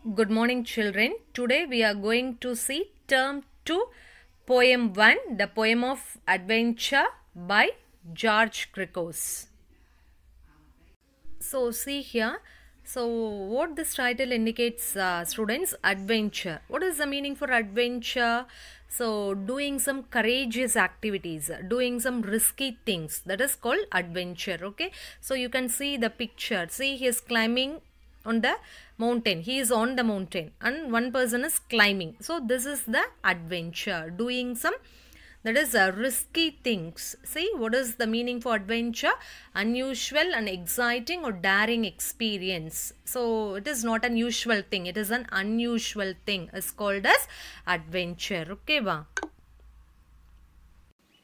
Good morning, children. Today we are going to see term 2, poem 1, the poem of adventure by George Cricos. So, see here. So, what this title indicates, students, adventure. What is the meaning for adventure? So, doing some courageous activities, doing some risky things, that is called adventure. Okay. So, you can see the picture. See, he is climbing on the mountain. He is on the mountain and one person is climbing. So, this is the adventure, doing some, that is risky things. See, what is the meaning for adventure? Unusual and exciting or daring experience. So it is not an usual thing, it is an unusual thing. It's called as adventure. Okay, va?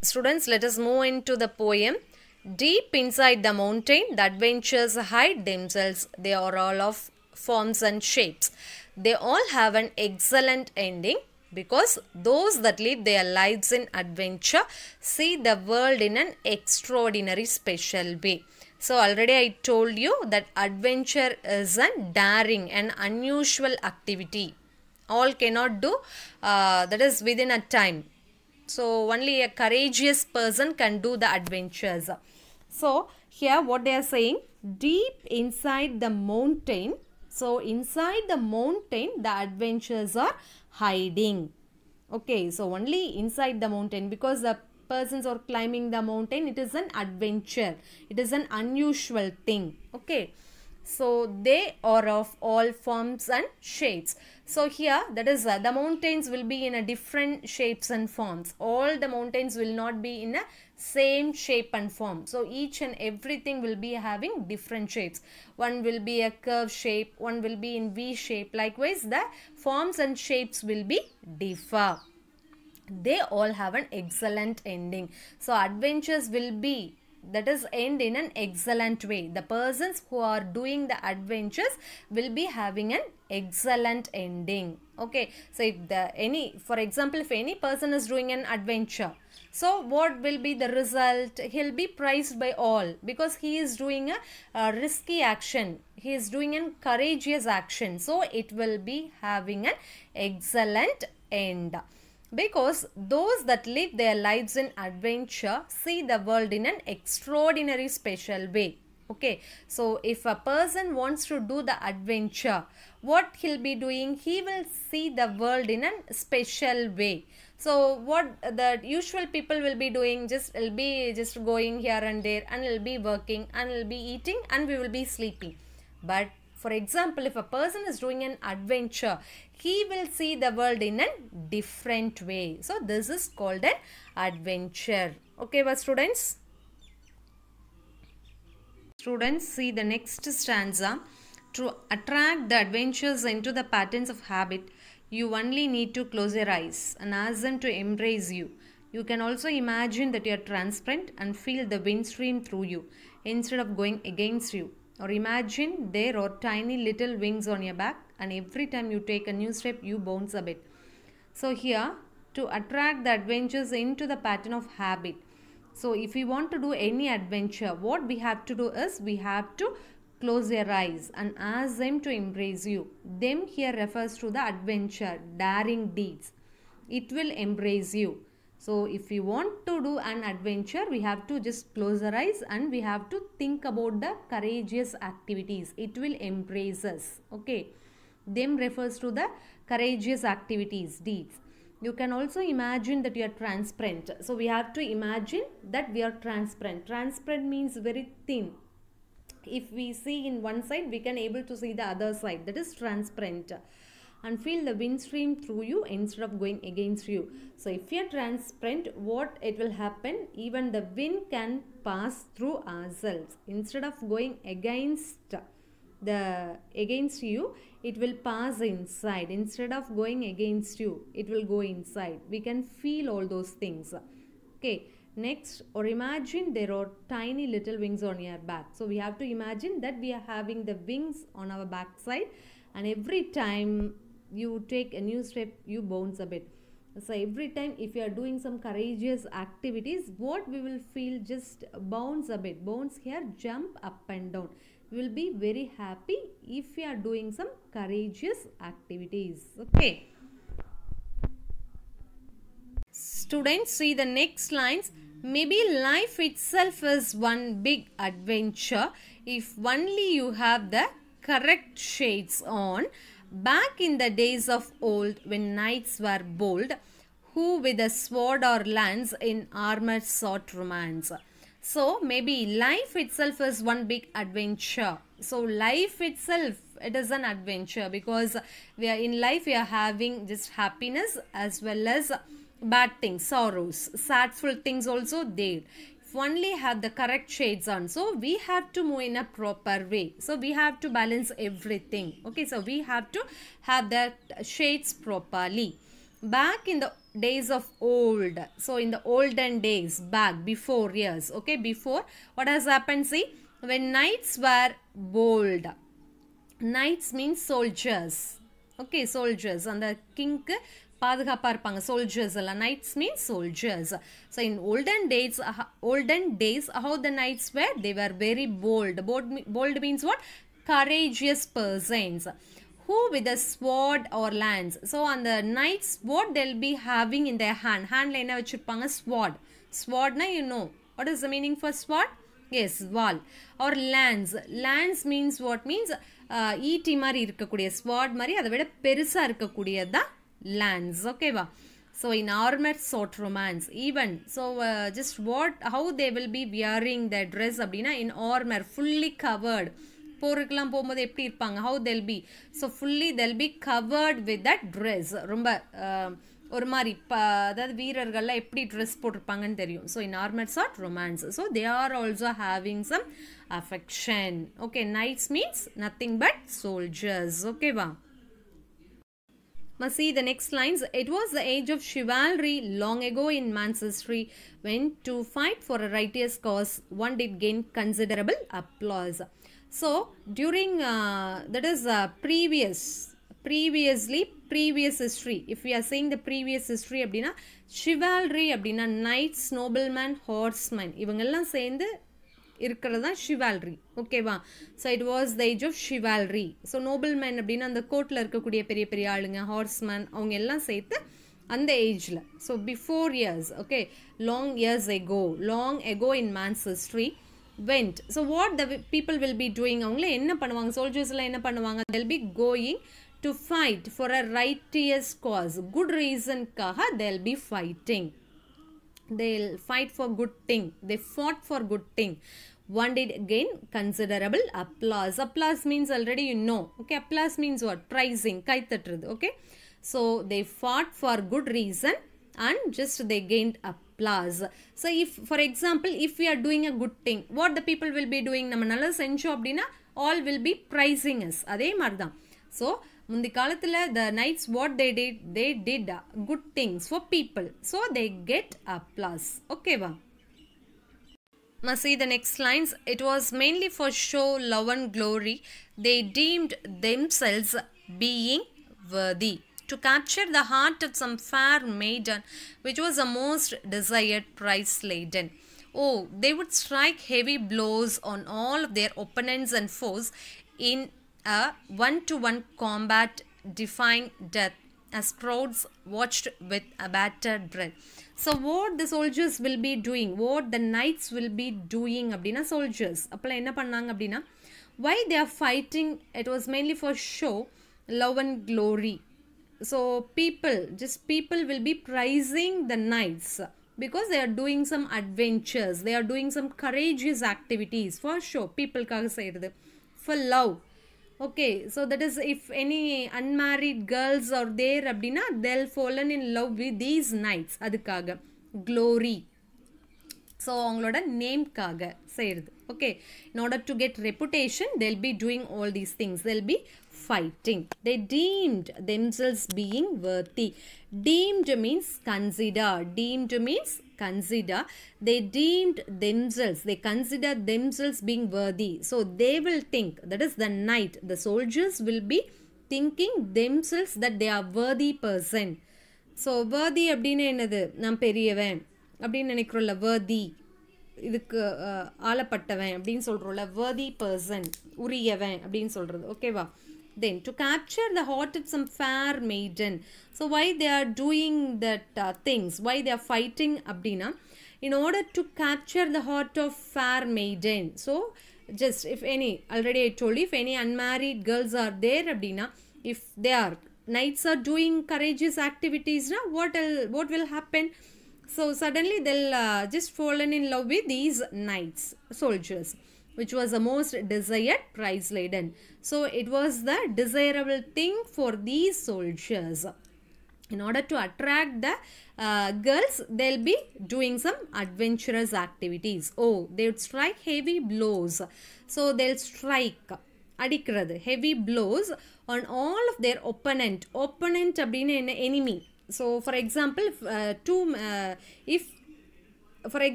Students, let us move into the poem. Deep inside the mountain, the adventures hide themselves. They are all of forms and shapes. They all have an excellent ending, because those that live their lives in adventure see the world in an extraordinary special way. So already I told you that adventure is a daring and unusual activity. All cannot do, that is within a time. So only a courageous person can do the adventures. So here what they are saying, deep inside the mountain. So inside the mountain the adventures are hiding. Okay, so only inside the mountain, because the persons are climbing the mountain, it is an adventure. It is an unusual thing. Okay. So they are of all forms and shapes. So here, that is the mountains will be in a different shapes and forms. All the mountains will not be in a same shape and form. So each and everything will be having different shapes. One will be a curve shape, one will be in V shape. Likewise, the forms and shapes will be differ. They all have an excellent ending. So adventures will be, that is, end in an excellent way. The persons who are doing the adventures will be having an excellent ending. Okay, so if for example, if any person is doing an adventure, so what will be the result? He'll be prized by all, because he is doing a risky action. He is doing a courageous action. So it will be having an excellent end. Because those that live their lives in adventure see the world in an extraordinary special way. Okay, so if a person wants to do the adventure, what he'll be doing? He will see the world in a special way. So what the usual people will be doing, will be just going here and there, and will be working, and will be eating, and we will be sleeping. But for example, if a person is doing an adventure, he will see the world in a different way. So this is called an adventure. Okay, but students? Students, see the next stanza. To attract the adventures into the patterns of habit, you only need to close your eyes and ask them to embrace you. You can also imagine that you are transparent and feel the wind stream through you instead of going against you. Or imagine there are tiny little wings on your back, and every time you take a new step, you bounce a bit. So here, to attract the adventures into the pattern of habit. So if we want to do any adventure, what we have to do is, we have to close your eyes and ask them to embrace you. Them here refers to the adventure, daring deeds. It will embrace you. So if we want to do an adventure, we have to just close our eyes and we have to think about the courageous activities. It will embrace us. Okay. Them refers to the courageous activities, deeds. You can also imagine that you are transparent. So we have to imagine that we are transparent. Transparent means very thin. If we see in one side, we can able to see the other side. That is transparent. And feel the wind stream through you instead of going against you. So if you are transparent, what it will happen? Even the wind can pass through ourselves. Instead of going against you, it will pass inside. Instead of going against you, it will go inside. We can feel all those things. Okay. Next, or imagine there are tiny little wings on your back. So we have to imagine that we are having the wings on our back side, and every time you take a new step, you bounce a bit. So every time if you are doing some courageous activities, what we will feel, just bounce a bit. Bounce here, jump up and down. will be very happy if we are doing some courageous activities. Okay. Students, see the next lines. Maybe life itself is one big adventure if only you have the correct shades on. Back in the days of old, when knights were bold, who with a sword or lance in armor sought romance. So maybe life itself is one big adventure. So life itself, it is an adventure, because we are in life, we are having just happiness as well as bad things, sorrows, sadful things also there. If only have the correct shades on, so we have to move in a proper way. So we have to balance everything. Okay, so we have to have the shades properly. Back in the days of old, so in the olden days, back before years, okay, before, what has happened? See, when knights were bold, knights means soldiers. Okay, soldiers. And the king பாதுகாப்பா இருப்பாங்க, soldiers எல்லாம். Knights means soldiers. So in olden days, how the knights were? They were very bold. Bold means what? Courageous persons. Who with a sword or lance. So on the knights, what they'll be having in their hand. Handல என்ன வச்சிருப்பாங்க? Sword. Sword na you know. What is the meaning for sword? Yes, wall. Or lance. Lance means what? Means ஈட்டி மாதிரி இருக்கக்கூடிய, sword மாதிரி அதை விட பெருசா இருக்கக்கூடியதான் lance. Okay va? So in armor sought romance. Even so just what, how they will be wearing their dress அப்படினா in armor, fully covered. போருக்குலாம் போகும்போது எப்படி இருப்பாங்க? How they'll be? So fully they'll be covered with that dress. ரொம்ப ஒரு மாதிரி அதாவது வீரர்கள்லாம் எப்படி dress போட்டிருப்பாங்கன்னு தெரியும். So in armor sought romance. So they are also having some affection. Okay, knights means nothing but soldiers. Okay va? Must see the next lines. It was the age of chivalry long ago in man's history, when to fight for a righteous cause one did gain considerable applause. So during that is previous history, if we are saying the previous history அப்படினா chivalry அப்படினா knights, noblemen, horsemen இவங்கெல்லாம் சேர்ந்து இருக்கிறது தான் chivalry. ஓகேவா? So it was the age of chivalry. So nobleman அப்படின்னா அந்த கோர்ட்டில் இருக்கக்கூடிய பெரிய பெரிய ஆளுங்க, ஹார்ஸ்மேன், அவங்க எல்லாம் சேர்த்து அந்த ஏஜில். So before years, okay, long ago in man's history went. So what the people will be doing? அவங்கள என்ன பண்ணுவாங்க? சோல்ஜர்ஸ்லாம் என்ன பண்ணுவாங்க? they'll be going to fight for a righteous cause. good reasonக்காக they'll be fighting. They'll fight for good thing. They fought for good thing. One did gain considerable applause. Applause means already you know. Okay, applause means what? Praising, kai தட்டுறது. Okay, so they fought for good reason and just they gained applause. So if for example, if we are doing a good thing, what the people will be doing? நம்ம நல்லா செஞ்சோம் அப்படின்னா all will be praising us. அதே மாதிரி தான். So முந்தி காலத்துல the knights, what they did good things for people, so they get applause. Okay va? Must see the next lines. It was mainly for show, love and glory they deemed themselves being worthy to capture the heart of some fair maiden, which was a most desired prize laden. Oh, they would strike heavy blows on all of their opponents and foes in a one-to-one combat, defying death as crowds watched with abated breath. So what the soldiers will be doing, what the knights will be doing அப்படின்னா soldiers அப்பெல்லாம் என்ன பண்ணாங்க அப்படின்னா, why they are fighting? It was mainly for show, love and glory. So people will be praising the knights because they are doing some adventures, they are doing some courageous activities for show. peopleக்காக செய்யறது. For love, okay, so that is if any unmarried girls are there அப்படின்னா they'll fallen in love with these knights. அதுக்காக glory, so அவங்களோட நேம்காக செய்யறது. Okay, in order to get reputation they'll be doing all these things. They'll be fighting. They deemed themselves being worthy. Deemed means consider. Deemed means consider. They deemed themselves, they consider themselves being worthy. So they will think, that is the knight, the soldiers will be thinking themselves that they are worthy person. So worthy அப்படின்னா என்னது? நான் பெரியவன் அப்படின்னு நினைக்கிறோம்ல, worthy. இதுக்கு ஆளப்பட்டவன் அப்படின்னு சொல்கிறோம்ல, worthy person, உரியவன் அப்படின்னு சொல்கிறது. ஓகேவா? Then to capture the heart of some fair maiden. So why they are doing that things, why they are fighting அப்படின்னா, in order to capture the heart of fair maiden. So just if any, already I told you, if any unmarried girls are there அப்படின்னா, if they are knights are doing courageous activities, na, what will happen? So suddenly they'll just fallen in love with these knights, soldiers, which was the most desired prize laden. So it was the desirable thing for these soldiers. In order to attract the girls, they'll be doing some adventurous activities. Oh, they would strike heavy blows. So they'll strike, அடிக்கிறது, heavy blows on all of their opponent. Opponent அப்படின்னா என்ன? enemy. So for example,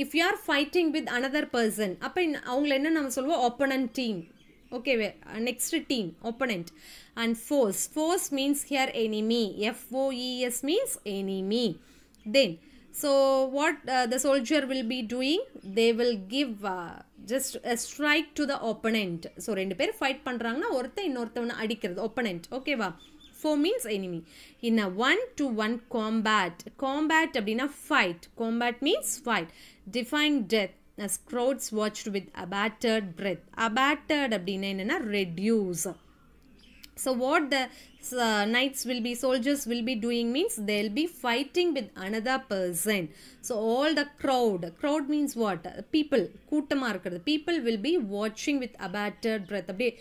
if you are fighting with another person, அப்போ அவங்கள என்ன நம்ம சொல்லுவோம்? opponent team. Okay, next team, opponent. And force means here enemy. FOES means enemy. Then so what the soldier will be doing, they will give just a strike to the opponent. So ரெண்டு பேர் fight பண்றாங்கன்னா ஒருத்தன் இன்னொருத்தவனை அடிக்கிறது, opponent. ஓகேவா? Foe means enemy. In a 1-to-1 combat அப்படின்னா fight. Combat means fight. Defying death as crowds watched with abated breath. Abated அப்படின்னா என்னன்னா reduce. So what the knights will be, soldiers will be doing means they'll be fighting with another person. So all the crowd means what? People, கூட்டமா இருக்கிறது. People will be watching with abated breath. அப்படியே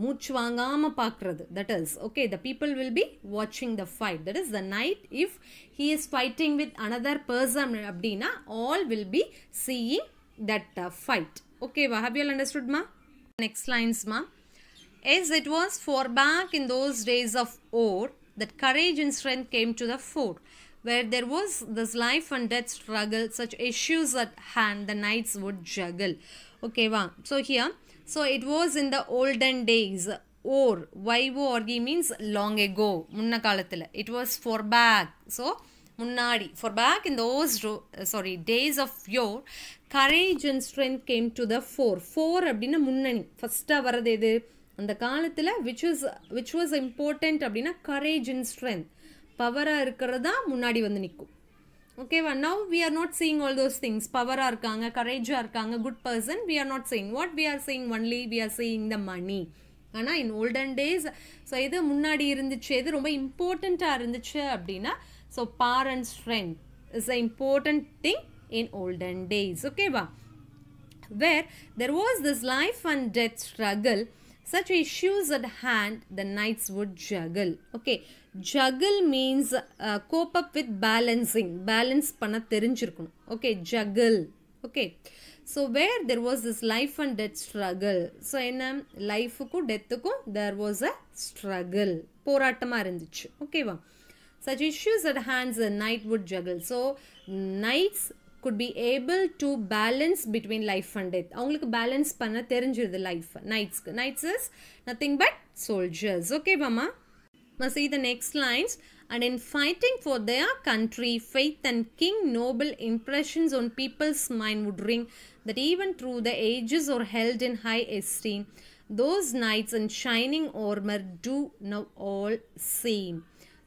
மூச்சு வாங்காம பார்க்கிறது. That is, okay, the people will be watching the fight. That is the knight, if he is fighting with another person அப்படின்னா all will be seeing that fight. Okay, have you all understood, ma? Next lines, ma. As it was for back in those days of old that courage and strength came to the fore, where there was this life and death struggle, such issues at hand the knights would juggle. Okay, wow. So here, so it was in the olden days. Or YORG means long ago, munna kalathila. It was for back. So முன்னாடி, for back in those days of yore, courage and strength came to the fore. Fore அப்படின்னா முன்னணி, ஃபர்ஸ்ட்டாக வர்றது எது அந்த காலத்தில்? which was important அப்படின்னா courage and strength, பவராக இருக்கிறது தான் முன்னாடி வந்து நிற்கும். ஓகேவா? now we are not seeing all those things. பவராக இருக்காங்க, கரேஜாக இருக்காங்க, good person, we are not seeing. what we are seeing? only we are seeing the money. ஆனால் in olden days, ஸோ எது முன்னாடி இருந்துச்சு, எது ரொம்ப இம்பார்ட்டண்ட்டாக இருந்துச்சு அப்படின்னா, so power and strength is an important thing in olden days. ஓகேவா? where there was this life and death struggle, such issues at hand the knights would juggle. Okay, juggle means cope up with balancing. Balance பண்ண தெரிஞ்சிருக்கணும். Okay, juggle. Okay, so where there was this life and death struggle, so என்ன, லைஃபுக்கும் டெத்துக்கும் there was a struggle, போராட்டமா இருந்துச்சு. ஓகேவா? such issues at hands the knight would juggle. So knights could be able to balance between life and death. அவங்களுக்கு balance பண்ண தெரிஞ்சிருது life. knights is nothing but soldiers. Okay, mama? Must see the next lines. And in fighting for their country, faith and king, noble impressions on people's mind would ring, that even through the ages are held in high esteem. Those knights in shining armor do now all seem.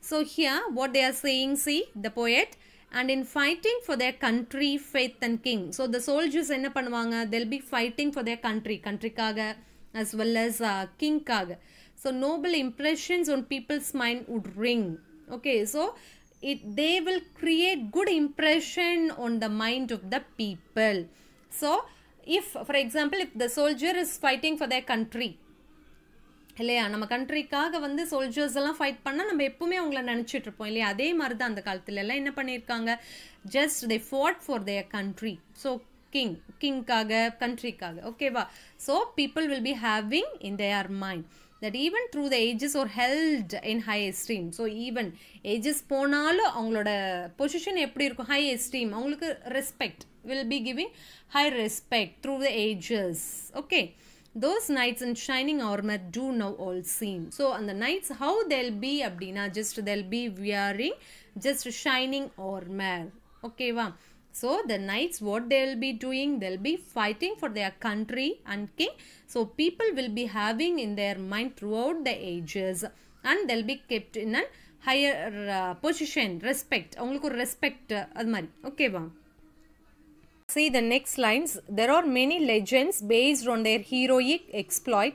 So here what they are saying, see the poet, and in fighting for their country, faith and king. So the soldiers enna பண்ணுவாங்க, they'll be fighting for their countryக்காக as well as kingக்காக. So noble impressions on people's mind would ring. Okay, so they will create good impression on the mind of the people. So if, for example, if the soldier is fighting for their country, இல்லையா, நம்ம கண்ட்ரிக்காக வந்து soldiers எல்லாம் fight பண்ணால் நம்ம எப்பவுமே அவங்கள நினச்சிட்டு இருப்போம் இல்லையா? அதே மாதிரி தான் அந்த காலத்துல எல்லாம் என்ன பண்ணியிருக்காங்க, just they fought for their country. So கிங்காக, கண்ட்ரிக்காக. ஓகேவா? So people will be having in their mind that even through the ages are held in high esteem. So even ages போனாலும் அவங்களோட பொசிஷன் எப்படி இருக்கும்? high esteem. அவங்களுக்கு respect, will be giving high respect through the ages. Okay, those knights in shining armor do now all seem. So and the knights, how they'll be அப்படின்னா, just they'll be wearing just shining armor. Okay, va? So the knights, what they will be doing, they'll be fighting for their country and king. So people will be having in their mind throughout the ages, and they'll be kept in a higher position, respect, avungalukku respect adu mari. Okay va. See the next lines. There are many legends based on their heroic exploit,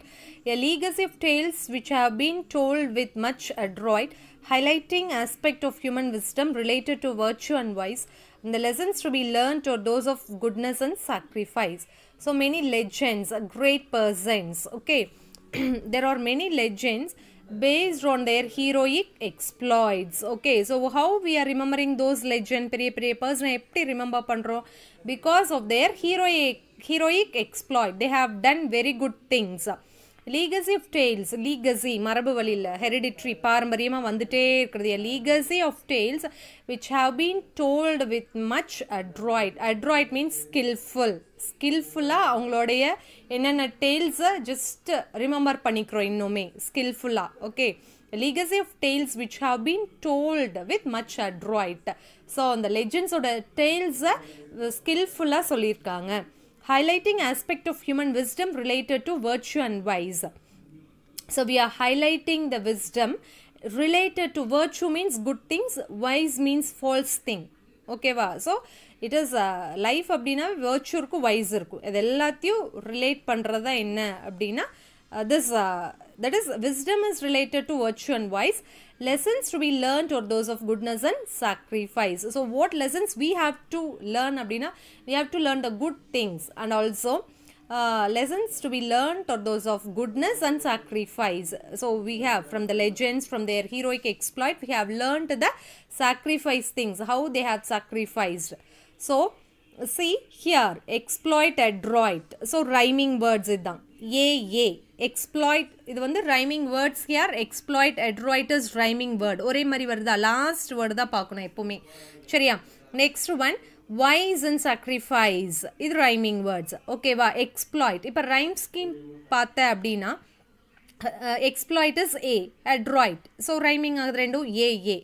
a legacy of tales which have been told with much adroit, highlighting aspect of human wisdom related to virtue and vice, and the lessons to be learnt are those of goodness and sacrifice. So many legends, great persons. Okay. There are many legends based on their heroic exploits. Okay, so how we are remembering those legend, periya person eppadi remember pandrom? Because of their heroic exploit. They have done very good things. Legacy of tales, legacy marabu valila, hereditary, பாரம்பரியமா வந்துட்டே இருக்குது. A legacy of tales which have been told with much adroit. Adroit means skillful. Skillfully அவங்களுடைய என்னென்ன tales just remember பண்ணிக்கிறோம் இன்னுமே skillfully. Okay, a legacy of tales which have been told with much adroit. So the legends of the tales skillfully சொல்லிருக்காங்க. Highlighting aspect of human wisdom related to virtue and vice. So we are highlighting the wisdom related to virtue means good things, vice means false thing. Okay va. So it is life அப்படினா virtue இருக்கும் vice இருக்கும். இது எல்லாத்தையும் relate பண்றதா என்ன அப்படினா that is wisdom is related to virtue and vice. Lessons to be learned are those of goodness and sacrifice. So what lessons we have to learn abdina? We have to learn the good things, and also lessons to be learned are those of goodness and sacrifice. So we have from the legends, from their heroic exploit, we have learned the sacrifice things, how they have sacrificed. So see here, exploit, adroit. So rhyming words idhan. Exploit, இது வந்து rhyming words here. Exploit, adroit is rhyming word. ஒரே மாதிரி வருதா, last word தான் பார்க்கணும் எப்பவுமே. சரியா? Next one, wise and sacrifice. இது rhyming words. Okay வா? Exploit. இப்போ rhyme scheme பார்த்த அப்படின்னா exploit is A, adroit. So rhyming ஆகுது ரெண்டும் A.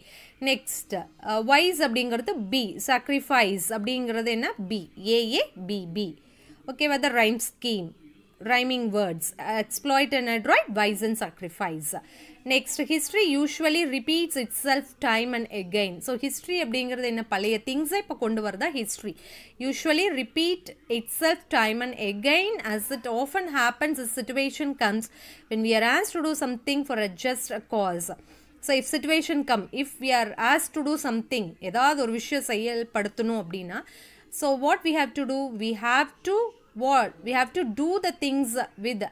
Next, wise அப்படிங்கிறது B, sacrifice அப்படிங்கிறது என்ன B, B. Okay வா? The rhyme scheme. Rhyming words, exploit and adroit, wise and sacrifice. Next, history usually repeats itself time and again. So history அப்படிங்கிறது என்ன, பழைய things இப்போ கொண்டு வரதா history. Usually repeat itself time and again, as it often happens as situation comes when we are asked to do something for a just cause. So if situation come, if we are asked to do something, ஏதாவது ஒரு விஷயம் செயல்படுத்தணும் அப்படின்னா, so what we have to do, we have to do the things with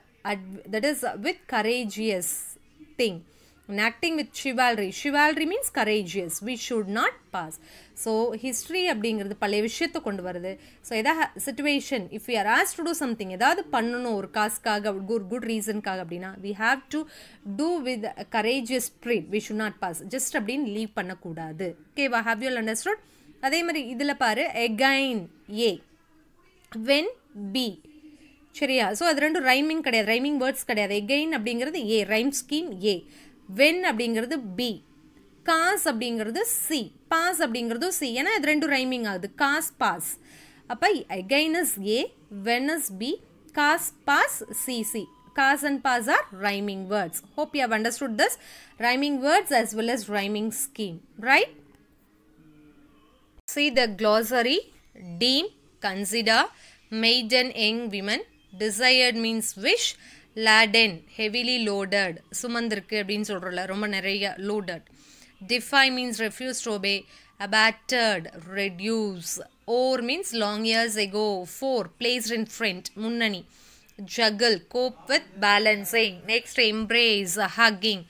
that is with courageous thing, and acting with chivalry means courageous. We should not pass. So history அப்படிங்கிறது பழைய விஷயத்தை கொண்டு வருது. So எதா situation, if we are asked to do something, ஏதாவது பண்ணணும் ஒரு காசுக்காக, good reasonக்காக அப்படின்னா, we have to do with a courageous spirit. We should not pass. just அப்படின்னு leave பண்ணக்கூடாது. Okay, have you all understood? அதே மாதிரி இதில் பாரு, again A, when B. சரியா? ஸோ அது ரெண்டும் ரைமிங் கிடையாது, ரைமிங் வேர்ட்ஸ் கிடையாது. எகெயின் அப்படிங்கிறது A, rhyme scheme A. When அப்படிங்கிறது B, காஸ் அப்படிங்கிறது C, பாஸ் அப்படிங்கிறது C. ஏன்னா இது ரெண்டும் ரைமிங் ஆகுது, காஸ் பாஸ். அப்போ again is A, when is B, cause pass C. Cause and pass are rhyming words. Hope you have understood this. Rhyming words as well as rhyming scheme. Right? See the glossary. Deem, consider. Maiden, young women. Desired means wish. Laden, heavily loaded. சுமந்திருக்கு அப்படின்னு சொல்கிறோம்ல, ரொம்ப நிறைய loaded. Defy means refuse to obey. Abatted, reduce. O'er means long years ago. For, placed in front, முன்னணி. Juggle, cope with, balancing. Next, embrace, hugging.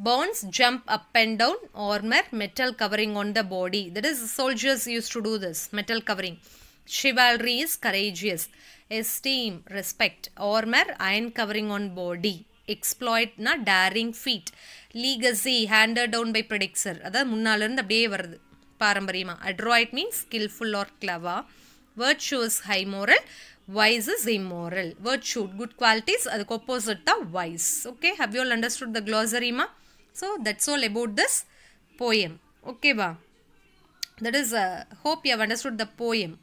Bonds, jump up and down. Armor, metal covering on the body. That is, soldiers used to do this, metal covering. Chivalry is courageous. Esteem, respect. Armor, iron covering on body. Exploit, na daring feat. Legacy, handed down by predecessor. That முன்னால இருந்து அப்படியே வருது பாரம்பரியமா. Adroit means skillful or clever. Virtue is high moral. Wise is immoral. Virtue, good qualities, அதுக்கு opposite தான் wise. Okay, have you all understood the glossary ma? So that's all about this poem. Okay ba? That is, hope you have understood the poem.